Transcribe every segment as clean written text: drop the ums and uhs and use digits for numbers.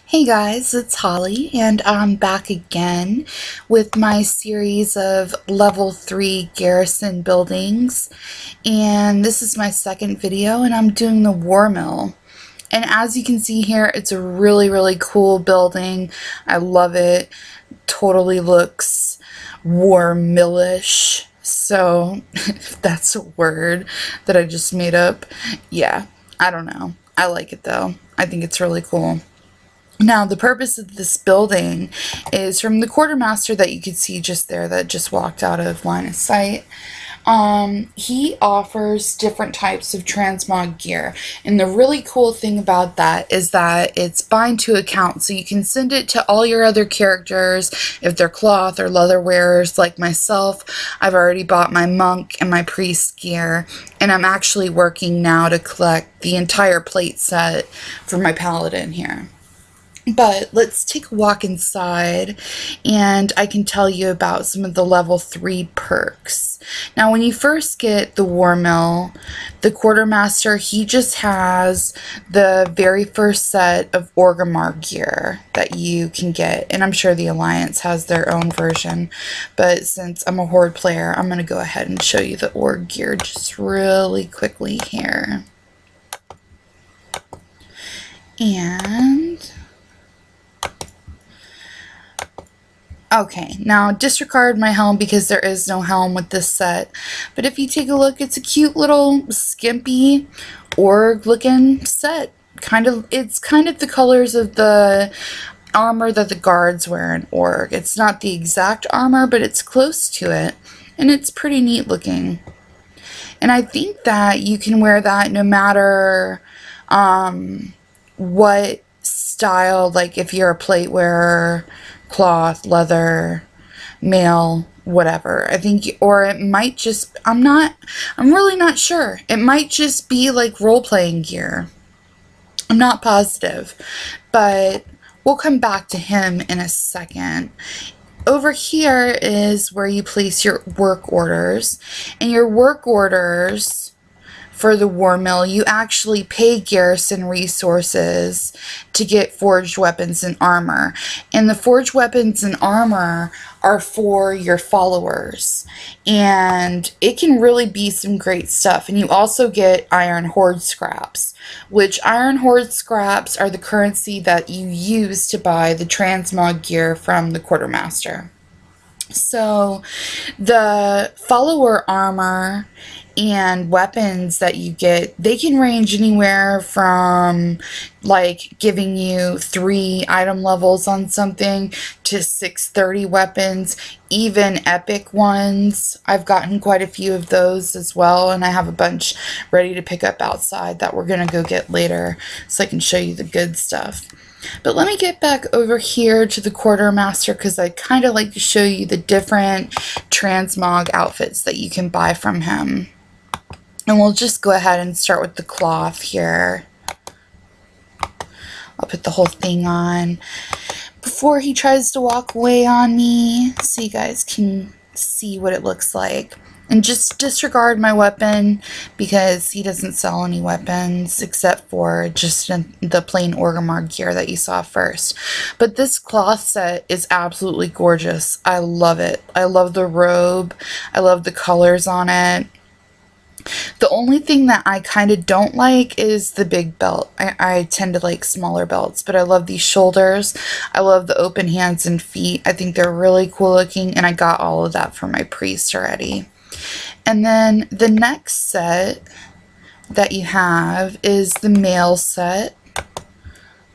Hey guys, it's Holly, and I'm back again with my series of level 3 Garrison buildings. And this is my second video, and I'm doing the War Mill. And as you can see here, it's a really cool building. I love it. Totally looks War Millish. So, if that's a word that I just made up, yeah, I don't know. I like it though. I think it's really cool. Now, the purpose of this building is from the quartermaster that you could see just there that just walked out of line of sight. He offers different types of transmog gear. And the really cool thing about that is that it's bind to account. So you can send it to all your other characters if they're cloth or leather wearers like myself. I've already bought my monk and my priest gear. And I'm actually working now to collect the entire plate set for my paladin here. But let's take a walk inside and I can tell you about some of the level 3 perks. Now when you first get the War Mill, the quartermaster, he just has the very first set of Orgrimmar Gear that you can get. And I'm sure the Alliance has their own version. But since I'm a Horde player, I'm going to go ahead and show you the Org Gear just really quickly here. And okay, now disregard my helm because there is no helm with this set. But if you take a look, it's a cute little skimpy org looking set. It's kind of the colors of the armor that the guards wear in org. It's not the exact armor, but it's close to it. And it's pretty neat looking. And I think that you can wear that no matter what style, like if you're a plate wearer, cloth, leather, mail, whatever. I think, or it might just, I'm really not sure. It might just be like role-playing gear. I'm not positive, but we'll come back to him in a second. Over here is where you place your work orders, and your work orders for the War Mill, you actually pay Garrison resources to get forged weapons and armor. And the forged weapons and armor are for your followers. And it can really be some great stuff. And you also get Iron Horde scraps, which Iron Horde scraps are the currency that you use to buy the transmog gear from the quartermaster. So the follower armor and weapons that you get, they can range anywhere from like giving you 3 item levels on something to 630 weapons, even epic ones. I've gotten quite a few of those as well, and I have a bunch ready to pick up outside that we're gonna go get later so I can show you the good stuff. But let me get back over here to the quartermaster because I kind of like to show you the different transmog outfits that you can buy from him. And we'll just go ahead and start with the cloth here. I'll put the whole thing on before he tries to walk away on me so you guys can see what it looks like. And just disregard my weapon because he doesn't sell any weapons except for just the plain Orgrimmar gear that you saw first. But this cloth set is absolutely gorgeous. I love it. I love the robe. I love the colors on it. The only thing that I kind of don't like is the big belt. I tend to like smaller belts, but I love these shoulders. I love the open hands and feet. I think they're really cool looking, and I got all of that for my priest already. And then the next set that you have is the mail set.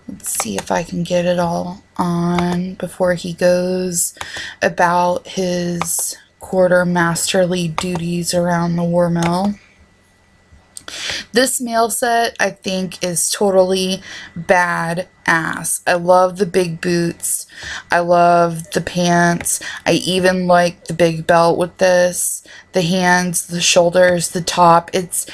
Let's see if I can get it all on before he goes about his quartermasterly duties around the War Mill. This mail set, I think, is totally badass. I love the big boots. I love the pants. I even like the big belt with this. The hands, the shoulders, the top. It's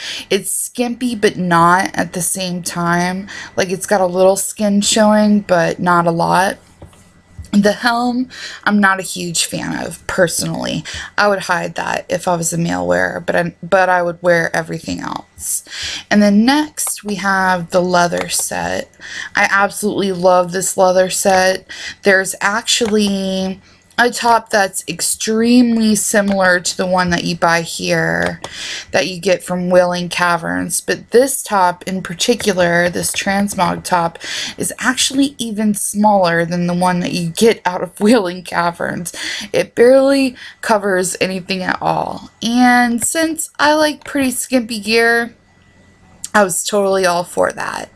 skimpy, but not at the same time. Like, it's got a little skin showing, but not a lot. The helm, I'm not a huge fan of, personally. I would hide that if I was a male wearer, but I would wear everything else. And then next, we have the leather set. I absolutely love this leather set. There's actually a top that's extremely similar to the one that you buy here, that you get from Wailing Caverns, but this top in particular, this Transmog top, is actually even smaller than the one that you get out of Wailing Caverns. It barely covers anything at all, and since I like pretty skimpy gear, I was totally all for that.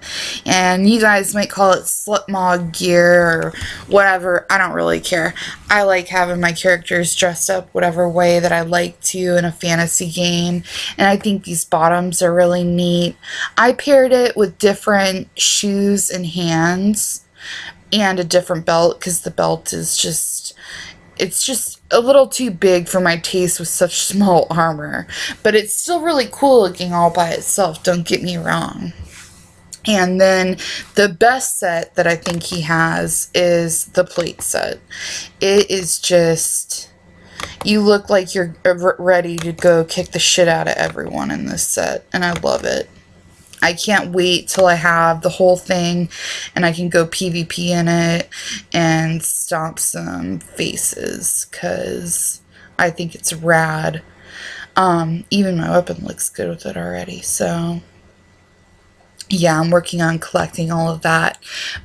And you guys might call it Slipmog gear or whatever. I don't really care. I like having my characters dressed up whatever way that I like to in a fantasy game. And I think these bottoms are really neat. I paired it with different shoes and hands and a different belt because the belt is just... it's just a little too big for my taste with such small armor. But it's still really cool looking all by itself, don't get me wrong. And then the best set that I think he has is the plate set. It is just... you look like you're ready to go kick the shit out of everyone in this set. And I love it. I can't wait till I have the whole thing and I can go PvP in it and stomp some faces because I think it's rad. Even my weapon looks good with it already, so yeah, I'm working on collecting all of that.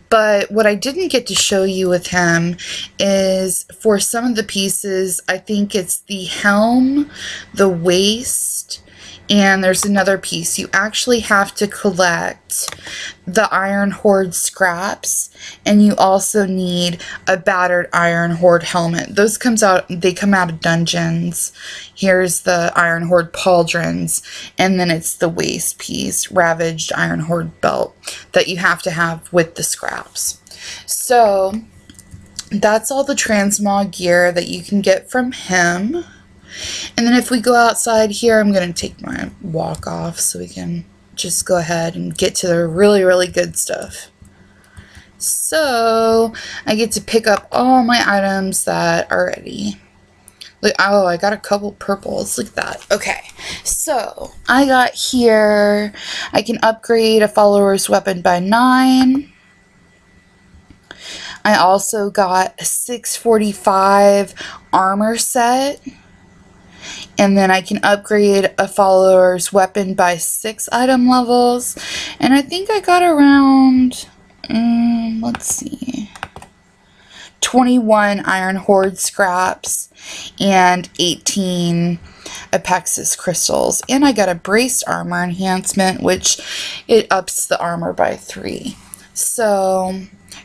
But what I didn't get to show you with him is for some of the pieces, I think it's the helm, the waist, and there's another piece. You actually have to collect the Iron Horde scraps, and you also need a battered Iron Horde helmet. Those they come out of dungeons. Here's the Iron Horde pauldrons, and then it's the waist piece, Ravaged Iron Horde belt, that you have to have with the scraps. So that's all the Transmog gear that you can get from him. And then if we go outside here, I'm going to take my walk off so we can just go ahead and get to the really, really good stuff. So I get to pick up all my items that are ready. Look, oh, I got a couple purples. Look at that. Okay, so I got here, I can upgrade a follower's weapon by 9. I also got a 645 armor set. And then I can upgrade a follower's weapon by 6 item levels. And I think I got around, let's see, 21 Iron Horde scraps and 18 Apexis crystals. And I got a braced armor enhancement, which it ups the armor by 3. So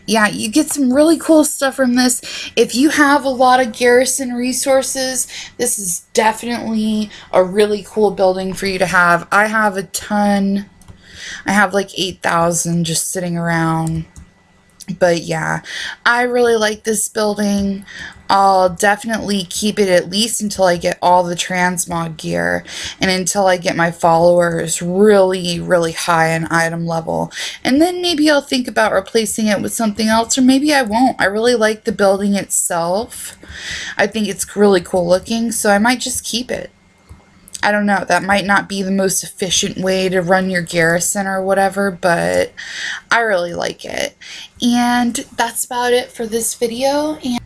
yeah, you get some really cool stuff from this. If you have a lot of Garrison resources, this is definitely a really cool building for you to have. I have a ton. I have like 8,000 just sitting around. But yeah, I really like this building. I'll definitely keep it at least until I get all the Transmog gear and until I get my followers really, really high in item level. And then maybe I'll think about replacing it with something else, or maybe I won't. I really like the building itself. I think it's really cool looking, so I might just keep it. I don't know, that might not be the most efficient way to run your garrison or whatever, but I really like it. And that's about it for this video. And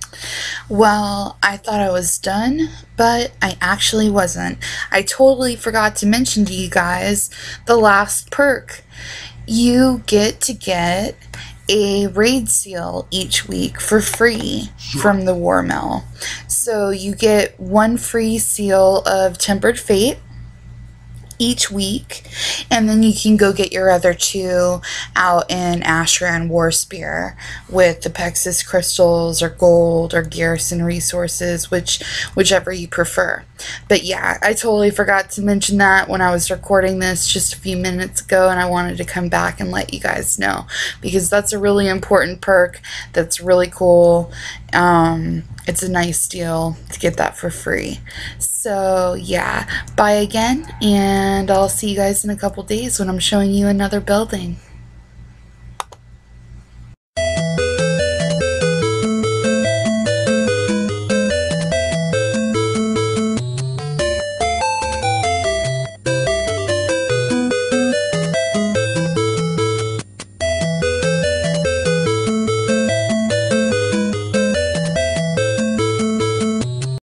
well, I thought I was done, but I actually wasn't. I totally forgot to mention to you guys the last perk. You get to get a raid seal each week for free from the War Mill. So you get 1 free seal of Tempered Fate each week, and then you can go get your other 2 out in Ashran Warspear with the Apexis crystals or gold or Garrison resources, whichever you prefer. But yeah, I totally forgot to mention that when I was recording this just a few minutes ago, and I wanted to come back and let you guys know because that's a really important perk that's really cool. It's a nice deal to get that for free. So yeah, bye again, and I'll see you guys in a couple days when I'm showing you another building.